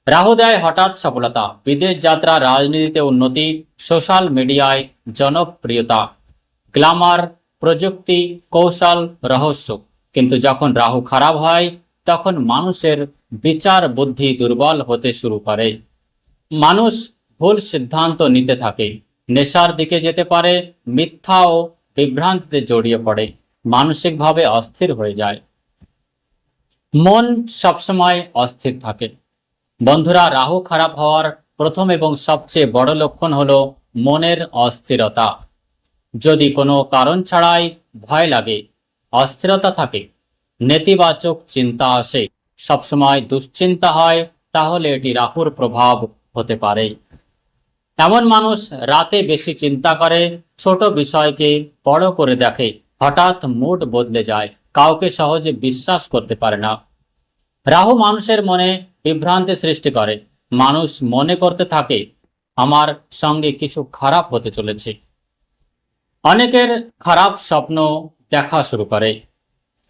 রাহু দেয় হঠাৎ সফলতা, বিদেশ যাত্রা, রাজনীতিতে উন্নতি, সোশ্যাল মিডিয়ায় জনপ্রিয়তা, গ্ল্যামার, প্রযুক্তি, কৌশল, রহস্য। কিন্তু যখন রাহু খারাপ হয় তখন মানুষের বিচার বুদ্ধি দুর্বল হতে শুরু করে। মানুষ ভুল সিদ্ধান্ত নিতে থাকে, নেশার দিকে যেতে পারে, মিথ্যা ও বিভ্রান্তিতে জড়িয়ে পড়ে, মানসিকভাবে অস্থির হয়ে যায়। মন সবসময় অস্থির থাকে। বন্ধুরা, রাহু খারাপ হওয়ার প্রথম এবং সবচেয়ে বড় লক্ষণ হলো মনের অস্থিরতা। যদি কোনো কারণ ছাড়াই ভয় লাগে, অস্থিরতা থাকে, নেতিবাচক চিন্তা আসে, সবসময় দুশ্চিন্তা হয়, তাহলে এটি রাহুর প্রভাব হতে পারে। এমন মানুষ রাতে বেশি চিন্তা করে, ছোট বিষয়কে বড় করে দেখে, হঠাৎ মুড বদলে যায়, কাউকে সহজে বিশ্বাস করতে পারে না। রাহু মানুষের মনে বিভ্রান্তি সৃষ্টি করে। মানুষ মনে করতে থাকে আমার সঙ্গে কিছু খারাপ হতে চলেছে। অনেকের খারাপ স্বপ্ন দেখা শুরু করে।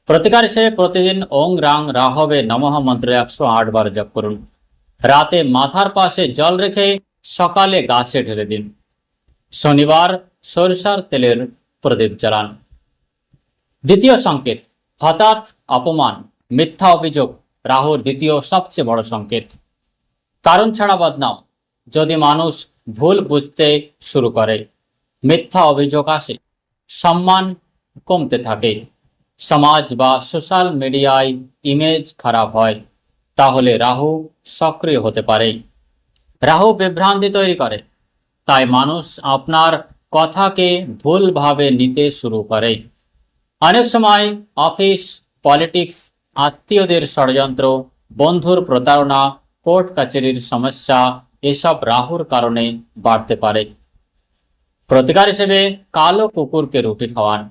প্রতিকার হিসেবে প্রতিদিন ওং রাং রাহবে নমঃ মন্ত্র 108 বার জপ করুন। রাতে মাথার পাশে জল রেখে সকালে গাছে ঢেলে দিন। শনিবার সরিষার তেলের প্রদীপ জ্বালান। দ্বিতীয় সংকেত, হঠাৎ অপমান, মিথ্যা অভিযোগ রাহুর দ্বিতীয় সবচেয়ে বড় সংকেত। কারণ ছাড়া বদনাম। যদি মানুষ ভুল বুঝতে শুরু করে, মিথ্যা অভিযোগ আসে, সম্মান কমতে থাকে, সমাজ বা সোশ্যাল মিডিয়ায় ইমেজ খারাপ হয়, তাহলে রাহু সক্রিয় হতে পারে। রাহু বিভ্রান্তি তৈরি করে, তাই মানুষ আপনার কথাকে ভুলভাবে নিতে শুরু করে। অনেক সময় অফিস, পলিটিক্স, আত্মীয়দের ষড়যন্ত্র, বন্ধুর প্রতারণা, কোর্ট কাছারির সমস্যা এসব রাহুর কারণে বাড়তে পারে। প্রতিকার হিসেবে কালো কুকুরকে রুটি খাওয়ান।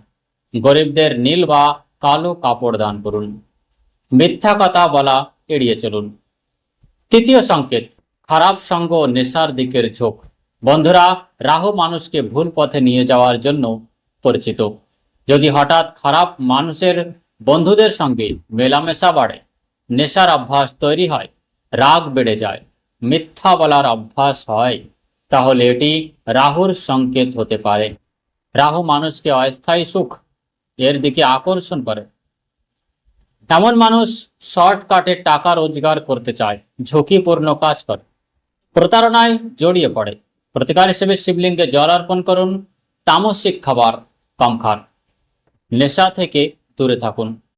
গরিবদের নীল বা কালো কাপড় দান করুন। মিথ্যা কথা বলা এড়িয়ে চলুন। তৃতীয় সংকেত, খারাপ সঙ্গ, নেশার দিকের ঝোঁক। বন্ধুরা, রাহু মানুষকে ভুল পথে নিয়ে যাওয়ার জন্য পরিচিত। যদি হঠাৎ খারাপ মানুষের বন্ধুদের সঙ্গে মেলামেশা বাড়ে, নেশার অভ্যাস তৈরি হয়, রাগ বেড়ে যায়, মিথ্যা বলার অভ্যাস হয়, তাহলে এটি রাহুর সংকেত হতে পারে। রাহু মানুষকে অস্থায়ী সুখ এর দিকে আকর্ষণ করে। এমন মানুষ শর্টকাটে টাকা রোজগার করতে চায়, ঝুঁকিপূর্ণ কাজ করে, প্রতারণায় জড়িয়ে পড়ে। প্রতিকার হিসেবে শিবলিঙ্গে জল অর্পণ করুন। তামসিক খাবার কম খান। নেশা থেকে দূরে থাকুন।